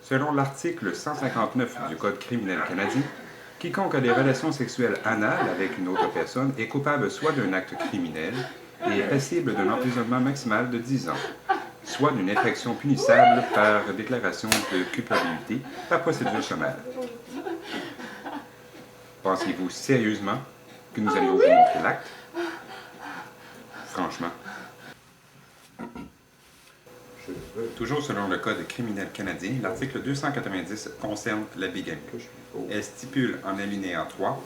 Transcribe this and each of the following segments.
Selon l'article 159 du Code criminel canadien, quiconque a des relations sexuelles anales avec une autre personne est coupable soit d'un acte criminel et est passible d'un emprisonnement maximal de 10 ans, soit d'une infraction punissable par déclaration de culpabilité par procédure sommaire. Pensez-vous sérieusement que nous allions vous montrer l'acte? Franchement. Toujours selon le Code criminel canadien, l'article 290 concerne la bigamie. Elle stipule en alinéa 3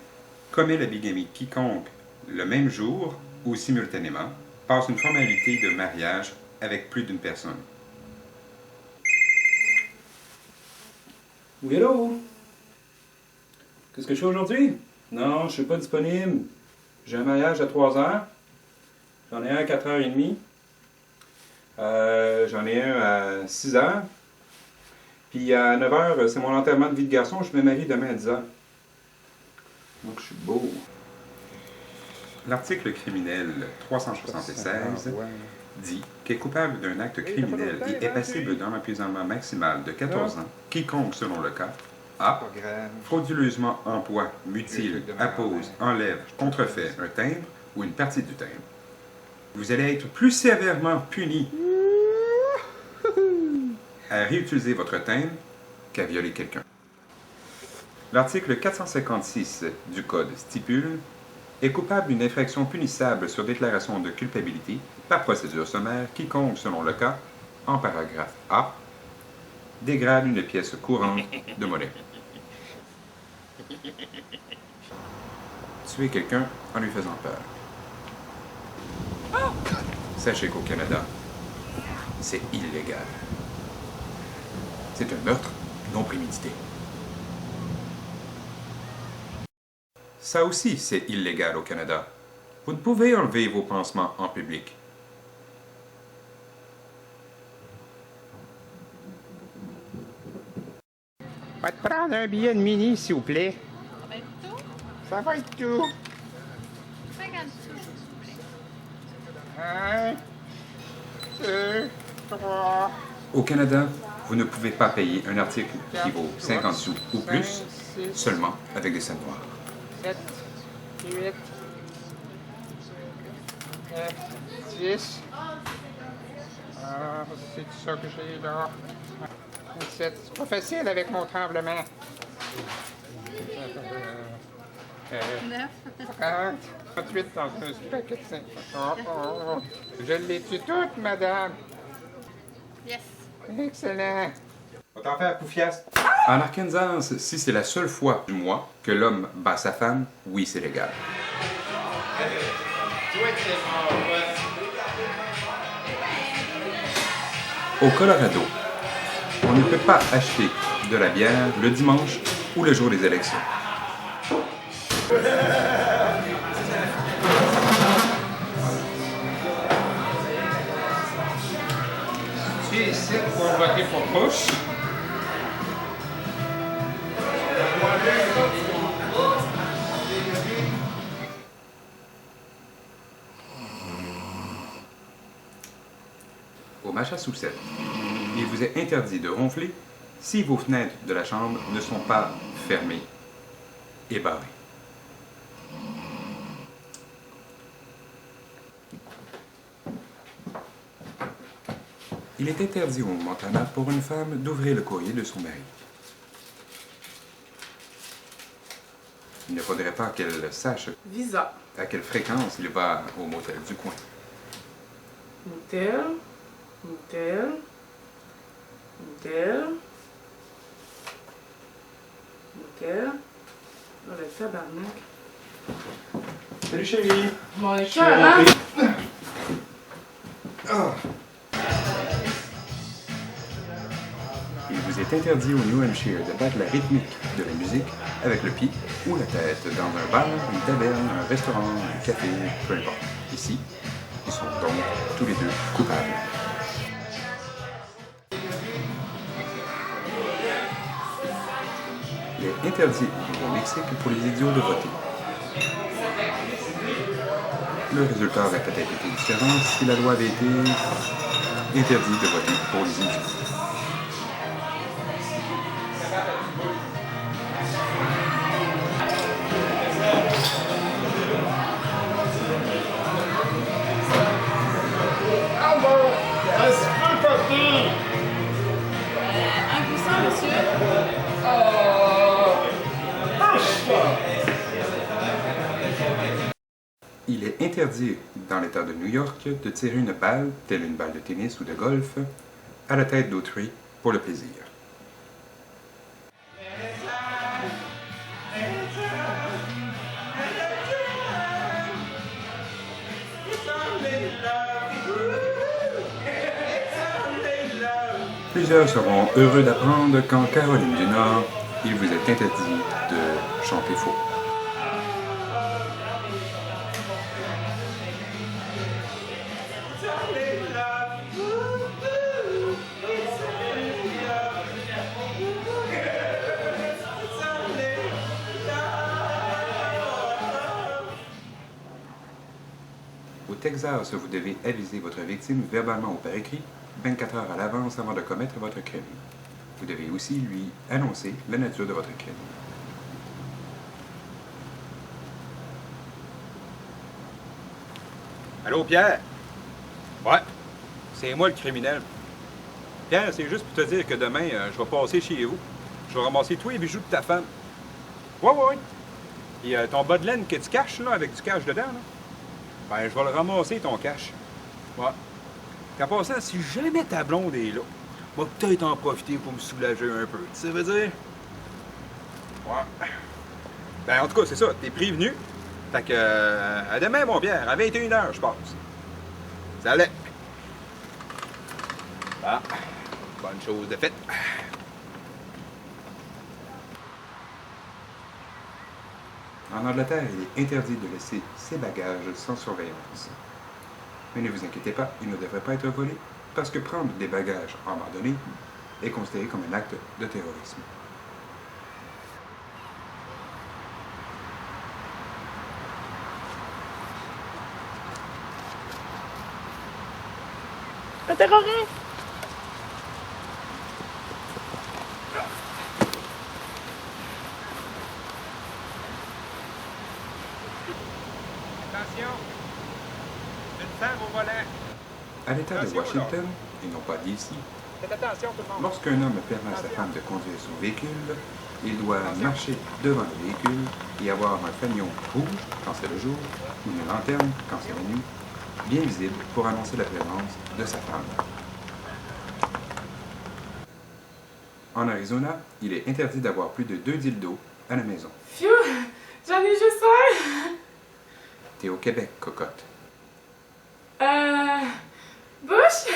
« commet la bigamie quiconque, le même jour ou simultanément, passe une formalité de mariage avec plus d'une personne. » Oui, allô? Qu'est-ce que je fais aujourd'hui? Non, je ne suis pas disponible. J'ai un mariage à 3 heures. J'en ai un à 4h30. J'en ai un à 6 heures. Puis à 9 heures, c'est mon enterrement de vie de garçon. Je me marie demain à 10 heures. Donc je suis beau. L'article criminel 376 dit qu'est coupable d'un acte criminel et est passible d'un emprisonnement maximal de 14 ans, quiconque, selon le cas, a. Frauduleusement emploie, mutile, appose, enlève, contrefait un timbre ou une partie du timbre. Vous allez être plus sévèrement puni à réutiliser votre timbre qu'à violer quelqu'un. L'article 456 du Code stipule est coupable d'une infraction punissable sur déclaration de culpabilité par procédure sommaire quiconque, selon le cas, en paragraphe A, dégrade une pièce courante de monnaie. Tuer quelqu'un en lui faisant peur. Sachez qu'au Canada, c'est illégal. C'est un meurtre non prémédité. Ça aussi, c'est illégal au Canada. Vous ne pouvez enlever vos pansements en public. Va te prendre un billet de mini, s'il vous plaît. Ça va être tout? Ça va être tout. 50 sous, s'il vous plaît. 1, 2, 3. Au Canada, vous ne pouvez pas payer un article qui vaut 50 sous ou plus seulement avec des scènes noires. 7, 8, 9, 10. Ah, c'est tout ça que j'ai là. 27. C'est pas facile avec mon tremblement. 9. 30, 38 dans un paquet de 5. Je l'ai tué toute, madame. Yes. Excellent. On va t'en faire, Poufias. En Arkansas, si c'est la seule fois du mois que l'homme bat sa femme, oui, c'est légal. Au Colorado, on ne peut pas acheter de la bière le dimanche ou le jour des élections. C'est ici pour voter pour Bush. Au Massachusetts, il vous est interdit de ronfler si vos fenêtres de la chambre ne sont pas fermées et barrées. Il est interdit au Montana pour une femme d'ouvrir le courrier de son mari. Il ne faudrait pas qu'elle sache Visa. à quelle fréquence il va au motel du coin. Motel. Motel. Motel. Motel. Oh, le tabarnak. Salut chérie. Mon cœur, hein? Il vous est interdit au New Hampshire de battre la rythmique de la musique avec le pied ou la tête dans un bar, une taverne, un restaurant, un café, peu importe. Ici, ils sont donc tous les deux coupables. Il est interdit au Mexique pour les idiots de voter. Le résultat aurait peut-être été différent si la loi avait été interdite de voter pour les idiots. Il est interdit dans l'État de New York de tirer une balle, telle une balle de tennis ou de golf, à la tête d'autrui pour le plaisir. Plusieurs seront heureux d'apprendre qu'en Caroline du Nord, il vous est interdit de chanter faux. Au Texas, vous devez aviser votre victime verbalement ou par écrit 24 heures à l'avance avant de commettre votre crime. Vous devez aussi lui annoncer la nature de votre crime. Allô, Pierre? Ouais, c'est moi le criminel. Pierre, c'est juste pour te dire que demain, je vais passer chez vous. Je vais ramasser tous les bijoux de ta femme. Ouais. Et ton bas de laine que tu caches, là, avec du cash dedans, là, ben, je vais le ramasser, ton cash. Ouais. En passant, si jamais ta blonde est là, on va peut-être en profiter pour me soulager un peu. Tu sais, veut dire? Ouais. Ben, en tout cas, c'est ça. T'es prévenu. Fait que, à demain, mon Pierre, à 21h, je pense. Salut! Ah, bonne chose de faite. En Angleterre, il est interdit de laisser ses bagages sans surveillance. Mais ne vous inquiétez pas, ils ne devraient pas être volés, parce que prendre des bagages en randonnée est considéré comme un acte de terrorisme. Un terroriste! Attention! Une femme au volant! À l'État de Washington, et non pas d'ici, Faites attention, tout le monde! lorsqu'un homme permet à sa femme de conduire son véhicule, il doit marcher devant le véhicule et avoir un fanion rouge quand c'est le jour, ou une lanterne quand c'est la nuit, bien visible pour annoncer la présence de sa femme. En Arizona, il est interdit d'avoir plus de 2 dildos à la maison. Phew! J'en ai juste un! T'es au Québec, cocotte. Bush?